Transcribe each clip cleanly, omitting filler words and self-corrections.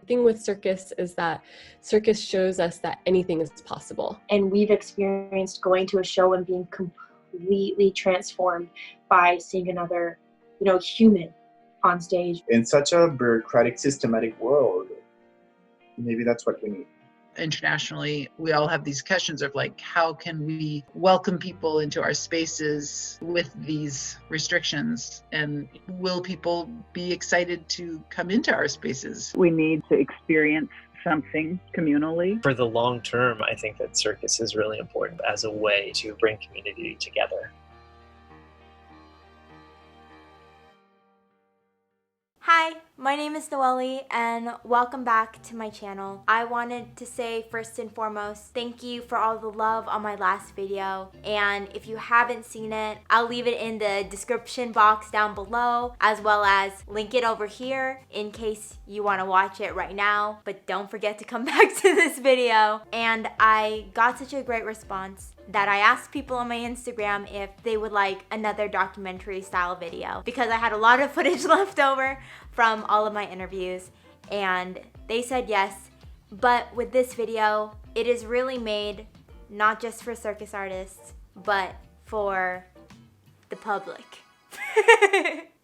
The thing with Circus is that Circus shows us that anything is possible. And we've experienced going to a show and being completely transformed by seeing another, human on stage. In such a bureaucratic, systematic world, maybe that's what we need. Internationally, we all have these questions of like, how can we welcome people into our spaces with these restrictions? And will people be excited to come into our spaces? We need to experience something communally. For the long term, I think that Circus is really important as a way to bring community together. Hi, my name is Noeli and welcome back to my channel. I wanted to say first and foremost, thank you for all the love on my last video. And if you haven't seen it, I'll leave it in the description box down below, as well as link it over here in case you want to watch it right now. But don't forget to come back to this video. And I got such a great response that I asked people on my Instagram if they would like another documentary style video, because I had a lot of footage left over from all of my interviews, and they said yes. But with this video, it is really made not just for circus artists, but for the public.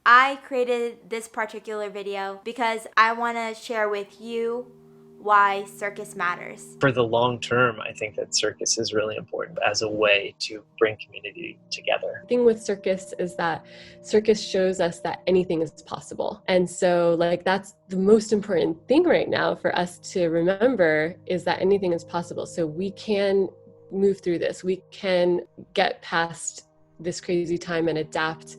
I created this particular video because I want to share with you why Circus matters. For the long term, I think that Circus is really important as a way to bring community together. The thing with Circus is that Circus shows us that anything is possible. And so that's the most important thing right now for us to remember, is that anything is possible. So we can move through this. We can get past this crazy time and adapt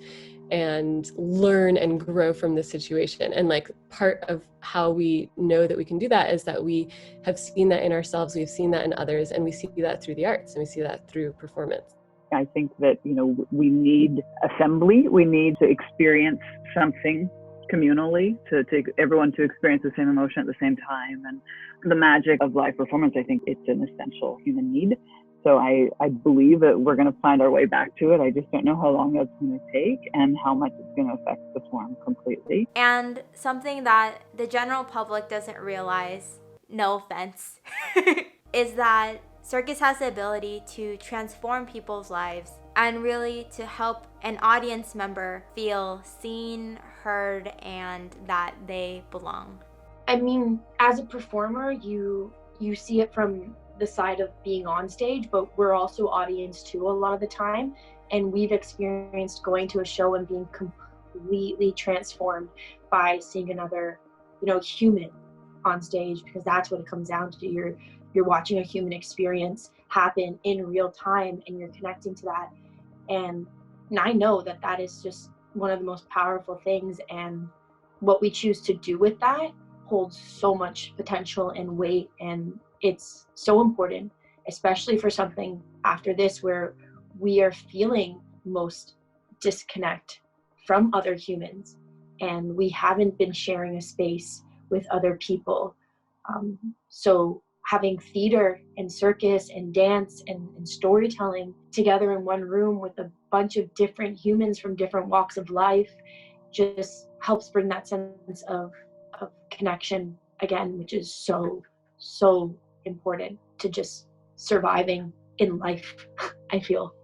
and learn and grow from this situation. And part of how we know that we can do that is that we have seen that in ourselves, we've seen that in others, and we see that through the arts, and we see that through performance. I think that, we need assembly. We need to experience something communally, to everyone to experience the same emotion at the same time. And the magic of live performance, I think it's an essential human need. So I believe that we're going to find our way back to it. I just don't know how long that's going to take and how much it's going to affect the form completely. And something that the general public doesn't realize, no offense, is that Circus has the ability to transform people's lives and really to help an audience member feel seen, heard, and that they belong. I mean, as a performer, you see it from the side of being on stage, but we're also audience too a lot of the time. And we've experienced going to a show and being completely transformed by seeing another, human on stage, because that's what it comes down to. You're watching a human experience happen in real time, and you're connecting to that. And I know that that is just one of the most powerful things, and what we choose to do with that holds so much potential and weight, and it's so important, especially for something after this where we are feeling most disconnect from other humans, and we haven't been sharing a space with other people. So having theater and circus and dance and storytelling together in one room with a bunch of different humans from different walks of life just helps bring that sense of connection again, which is so important to just surviving in life, I feel.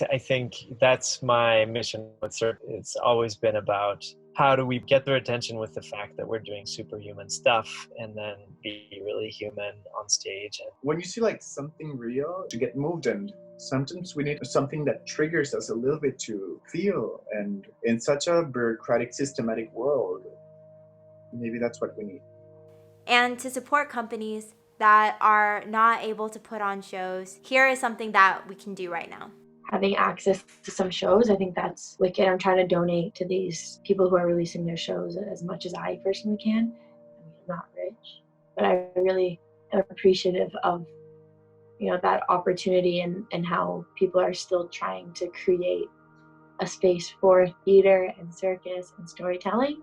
I think that's my mission with Circus. It's always been about how do we get their attention with the fact that we're doing superhuman stuff, and then be really human on stage. When you see something real, to get moved, and sometimes we need something that triggers us a little bit to feel. And in such a bureaucratic, systematic world, maybe that's what we need. And to support companies that are not able to put on shows, here is something that we can do right now. Having access to some shows, I think that's wicked. I'm trying to donate to these people who are releasing their shows as much as I personally can. I mean, I'm not rich, but I really am appreciative of that opportunity, and how people are still trying to create a space for theater and circus and storytelling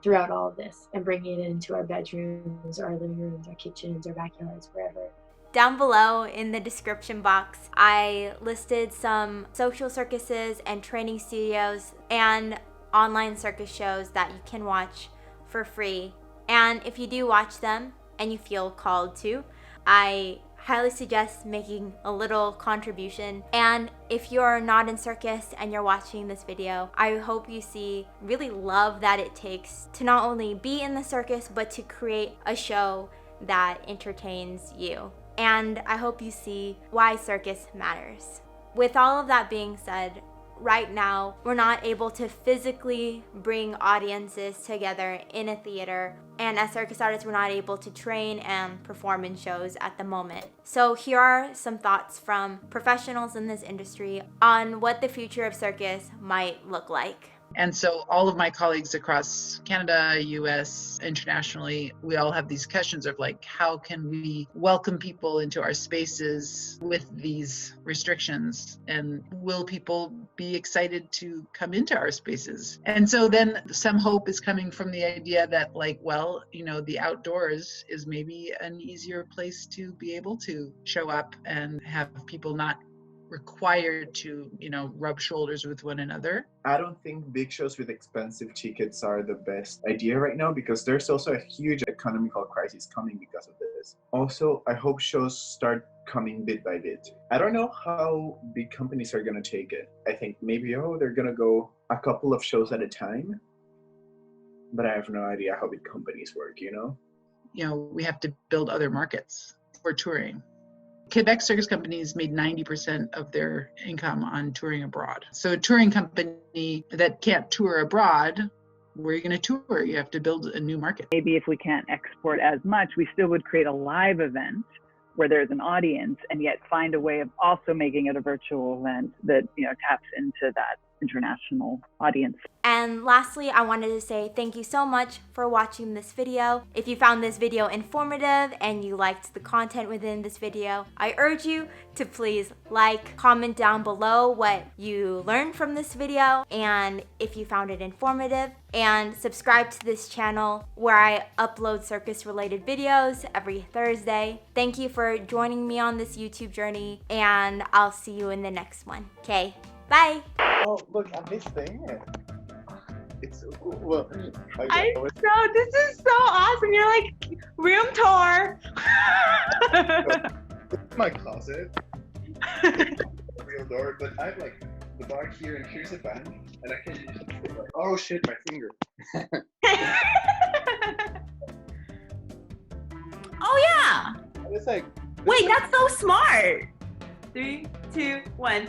throughout all of this, and bringing it into our bedrooms, our living rooms, our kitchens, our backyards, wherever. Down below in the description box, I listed some social circuses and training studios and online circus shows that you can watch for free And if you do watch them and you feel called to, I highly suggest making a little contribution. And if you're not in Circus and you're watching this video, I hope you see really love that it takes to not only be in the circus, but to create a show that entertains you. And I hope you see why circus matters. With all of that being said, right now, we're not able to physically bring audiences together in a theater, and as circus artists, we're not able to train and perform in shows at the moment. So here are some thoughts from professionals in this industry on what the future of circus might look like. And so all of my colleagues across Canada, US, internationally, we all have these questions of like, how can we welcome people into our spaces with these restrictions? And will people be excited to come into our spaces? And so then some hope is coming from the idea that like, well, you know, the outdoors is maybe an easier place to be able to show up and have people not required to, you know, rub shoulders with one another. I don't think big shows with expensive tickets are the best idea right now, because there's also a huge economical crisis coming because of this. Also, I hope shows start coming bit by bit. I don't know how big companies are going to take it. I think maybe, they're going to go a couple of shows at a time, but I have no idea how big companies work, you know? You know, we have to build other markets for touring. Quebec circus companies made 90% of their income on touring abroad. So a touring company that can't tour abroad, where are you going to tour? You have to build a new market. Maybe if we can't export as much, we still would create a live event where there's an audience, and yet find a way of also making it a virtual event that, you know, taps into that international audience. And lastly, I wanted to say thank you so much for watching this video. If you found this video informative and you liked the content within this video, I urge you to please like, comment down below what you learned from this video, and if you found it informative, and subscribe to this channel where I upload circus related videos every Thursday. Thank you for joining me on this YouTube journey, and I'll see you in the next one. Okay, bye. Oh, look at this thing. It's so cool. Well, this is so awesome. You're like, room tour. This is my closet. Real door, but I have like the bar here, and here's a band, and I can just like, oh shit, my finger. Oh yeah. And it's like, Wait, that's so smart. 3, 2, 1.